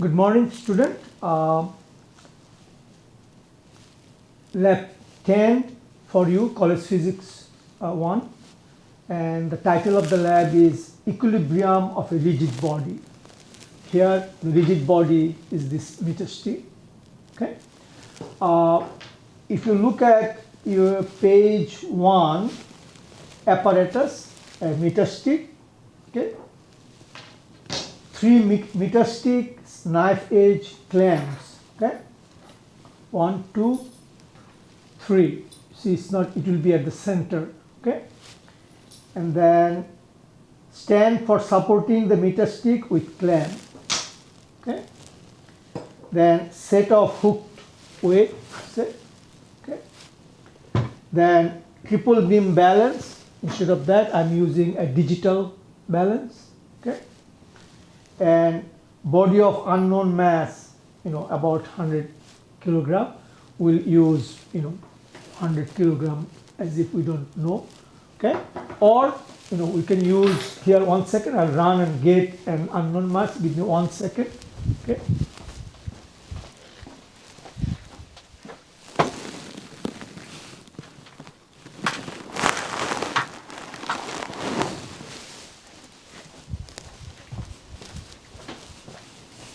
Good morning, student. Lab 10 for you, College Physics 1. And the title of the lab is Equilibrium of a Rigid Body. Here, the rigid body is this meter stick. Okay. If you look at your page 1, apparatus, a meter stick. Okay. 3 meter sticks, knife edge clamps. Okay. 1, 2, 3. See, it's not, it will be at the center. Okay. And then stand for supporting the meter stick with clamp. Okay. Then set of hooked weight set. Okay. Then triple beam balance. Instead of that, I'm using a digital balance. Okay. And body of unknown mass, about 100 kilogram. We'll use, 100 kilogram as if we don't know. Okay. Or, we can use here 1 second. I'll run and get an unknown mass. Give me 1 second. Okay.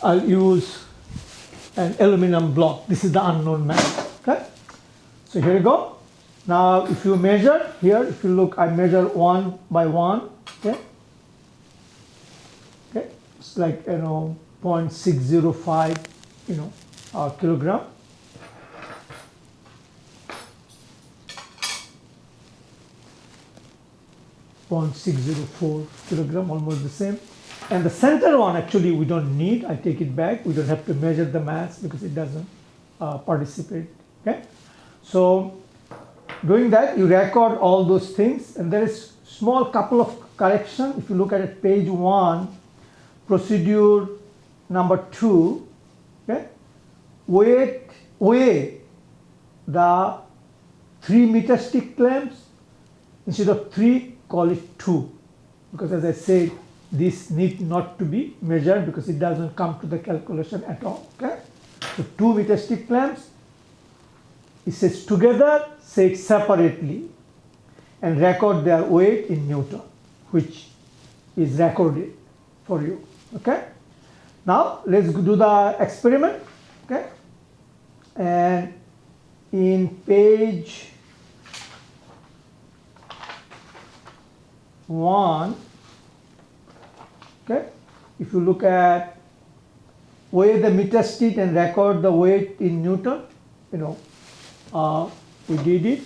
I'll use an aluminum block. This is the unknown mass. Okay. So here you go. Now, if you measure here, if you look, I measure 1 by 1. Okay. Okay. It's like 0.605 kilogram. .604 kilogram, almost the same. And the center one, actually, we don't need. I take it back. We don't have to measure the mass because it doesn't participate. Okay. So doing that, you record all those things, and there is small couple of correction. If you look at it, page 1, procedure number 2. Okay. Weigh the 3 meter stick clamps. Instead of 3, call it 2, because as I said, this need not to be measured because it doesn't come to the calculation at all. Okay. So 2 meter stick clamps. It says together, say it separately, and record their weight in Newton, which is recorded for you. Okay. Now let's do the experiment. Okay. And in page 1, okay, if you look at weigh the meter stick and record the weight in Newton, we did it.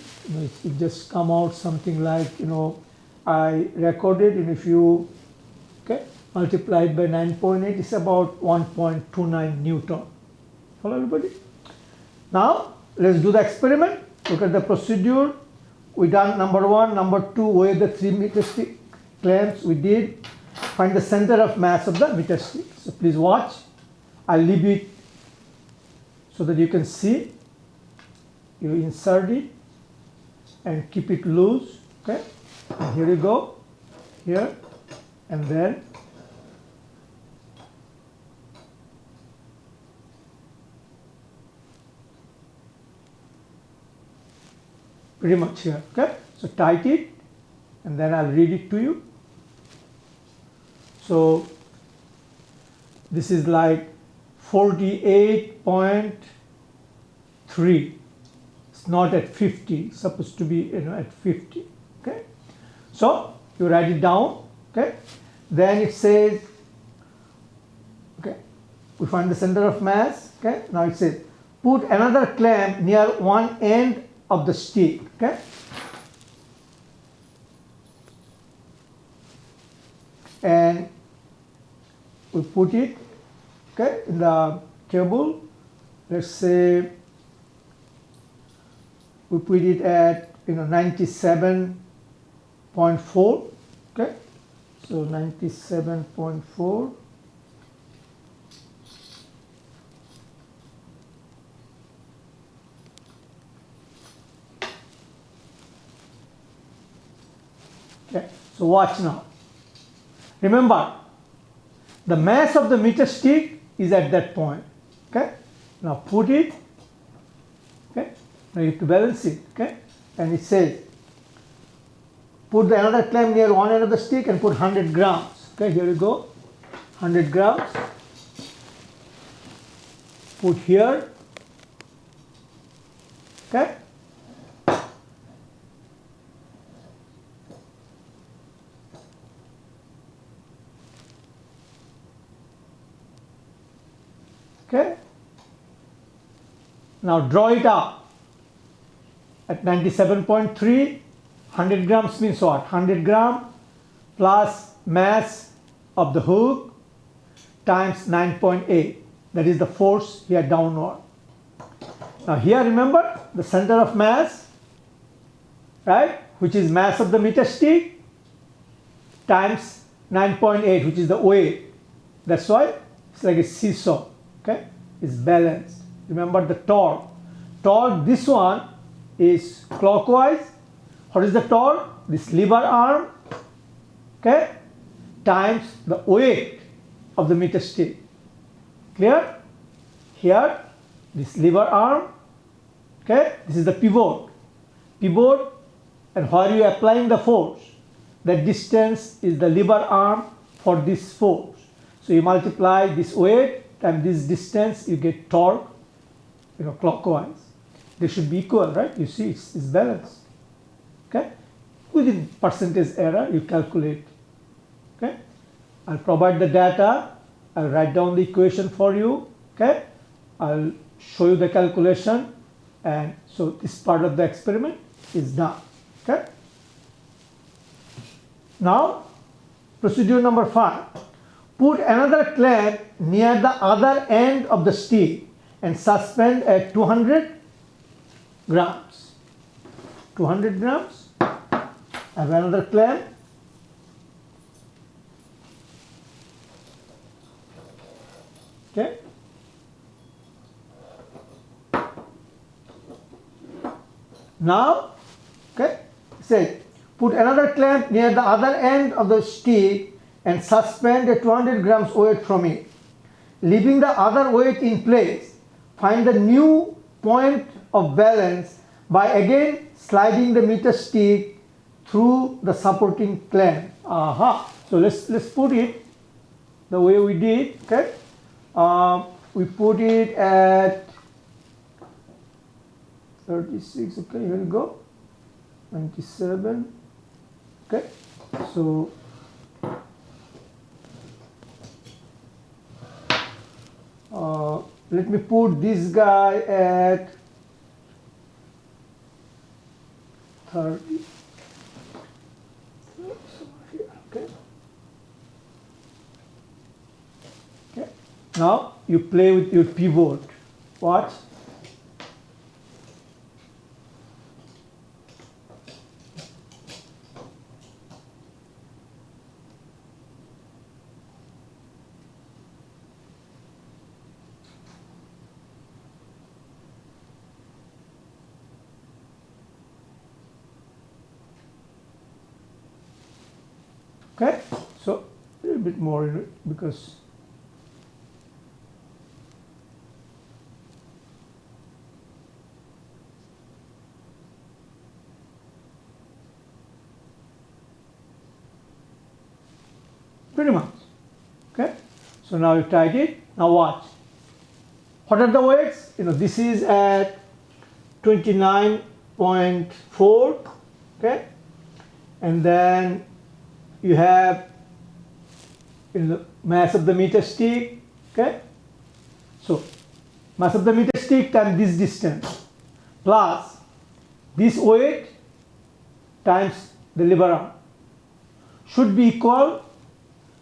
It just come out something like, I recorded, and if you multiply it by 9.8, it's about 1.29 Newton. Follow everybody? Now let's do the experiment. Look at the procedure. We done number 1, number 2, weigh the 3 meter stick clamps. We did. Find the center of mass of the meter stick. So please watch. I'll leave it so that you can see. You insert it and keep it loose. Okay. And here you go. Here and then pretty much here. Okay. So tight it, and then I'll read it to you. So this is like 48.3. It's not at 50. It's supposed to be at 50. Okay. So you write it down. Okay. Then it says, okay, we find the center of mass. Okay. Now it says put another clamp near one end of the stick. Okay. And we put it, okay, in the table. Let's say we put it at 97.4. Okay, so 97.4. Okay, so watch now. Remember, the mass of the meter stick is at that point. Okay, now put it. Okay, now you have to balance it. Okay, and it says put the another clamp near one end of the stick and put 100 grams. Okay, here you go, 100 grams. Put here. Okay. Okay. Now draw it up at 97.3. 100 grams means what? 100 gram plus mass of the hook times 9.8. That is the force here downward. Now here remember the center of mass, right, which is mass of the meter stick times 9.8, which is the weight. That's why it's like a seesaw. Okay, it's balanced. Remember the torque. Torque, this one is clockwise. What is the torque? This lever arm, okay, times the weight of the meter stick. Clear? Here, this lever arm, okay, this is the pivot. Pivot, and where you are applying the force, that distance is the lever arm for this force. So you multiply this weight times this distance, you get torque, clockwise. They should be equal, right? You see, it's balanced. Okay, within percentage error, you calculate. Okay, I'll provide the data. I'll write down the equation for you. Okay, I'll show you the calculation, and so this part of the experiment is done. Okay. Now, procedure number 5. Put another clamp near the other end of the stick and suspend at 200 grams. 200 grams. I have another clamp. Okay. Now, okay, say put another clamp near the other end of the stick and suspend a 200 grams weight from it. Leaving the other weight in place, find the new point of balance by again sliding the meter stick through the supporting clamp. So let's put it the way we did. Okay, we put it at 36. Okay, here we go. 97. Okay, so let me put this guy at 30. Okay. Okay. Now you play with your pivot. Watch. Okay, so a little bit more in it because pretty much. Okay, so now you tied it. Now watch. What are the weights? This is at 29.4. Okay, and then you have the mass of the meter stick. Okay, so mass of the meter stick times this distance plus this weight times the lever arm should be equal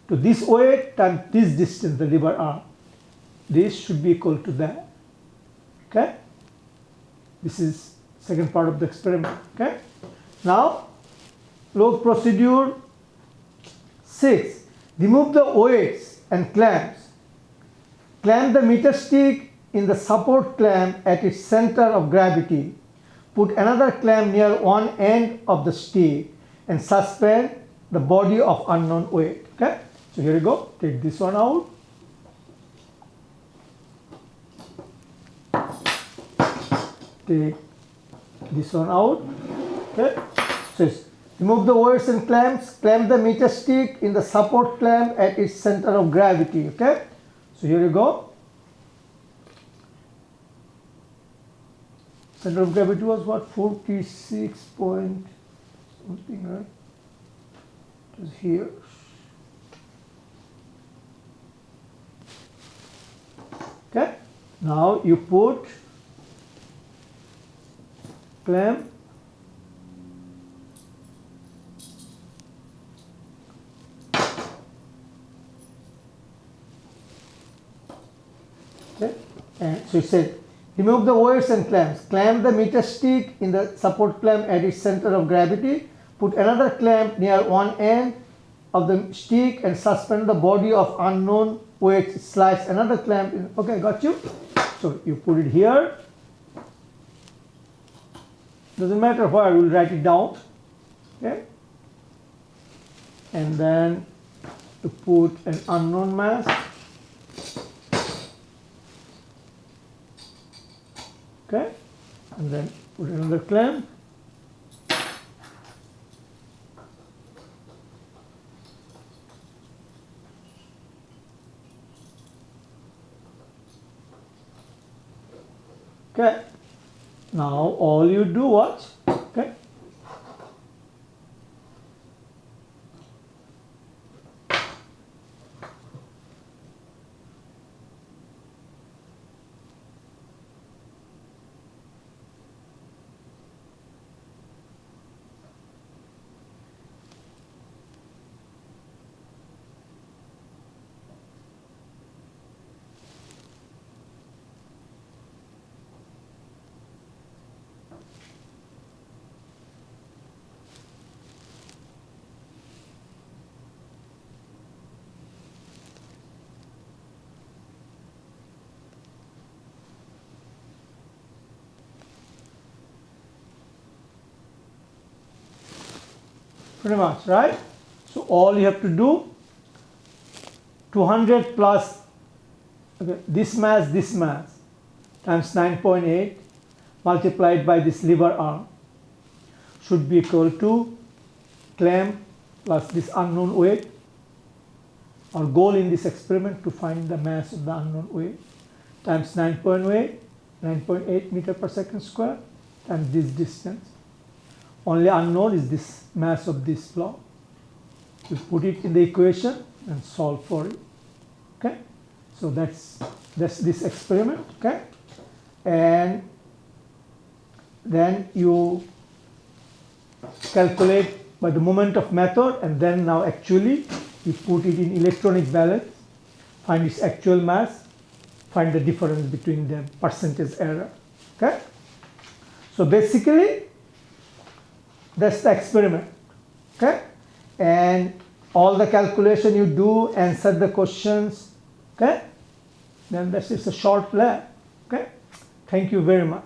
to this weight times this distance, the lever arm. This should be equal to that. Okay, this is second part of the experiment. Okay, now log procedure 6. Remove the weights and clamps. Clamp the meter stick in the support clamp at its center of gravity. Put another clamp near one end of the stick and suspend the body of unknown weight. Okay, so here you go. Take this one out. take this one out. Okay, so it's remove the weights and clamps, clamp the meter stick in the support clamp at its center of gravity. Okay, so here you go. Center of gravity was what, 46 point something, right? It was here. Okay, now you put clamp okay, and so it said remove the weights and clamps, clamp the meter stick in the support clamp at its center of gravity, put another clamp near one end of the stick and suspend the body of unknown weight, slice another clamp in. Okay, got you? So you put it here, doesn't matter where, we'll write it down. Okay, and then to put an unknown mass, okay, and then put another clamp, okay. Now all you do what? Okay, pretty much, right? So all you have to do, 200 plus okay, this mass times 9.8 multiplied by this lever arm should be equal to clamp plus this unknown weight. Our goal in this experiment to find the mass of the unknown weight times 9.8 meter per second square times this distance. Only unknown is this mass of this block. You put it in the equation and solve for it. Okay, so that's this experiment. Okay, and then you calculate by the moment of method, and then now actually you put it in electronic balance, find its actual mass, find the difference between them, percentage error. Okay, so basically that's the experiment. Okay, and all the calculation you do, answer the questions. Okay, then this is a short lab. Okay, thank you very much.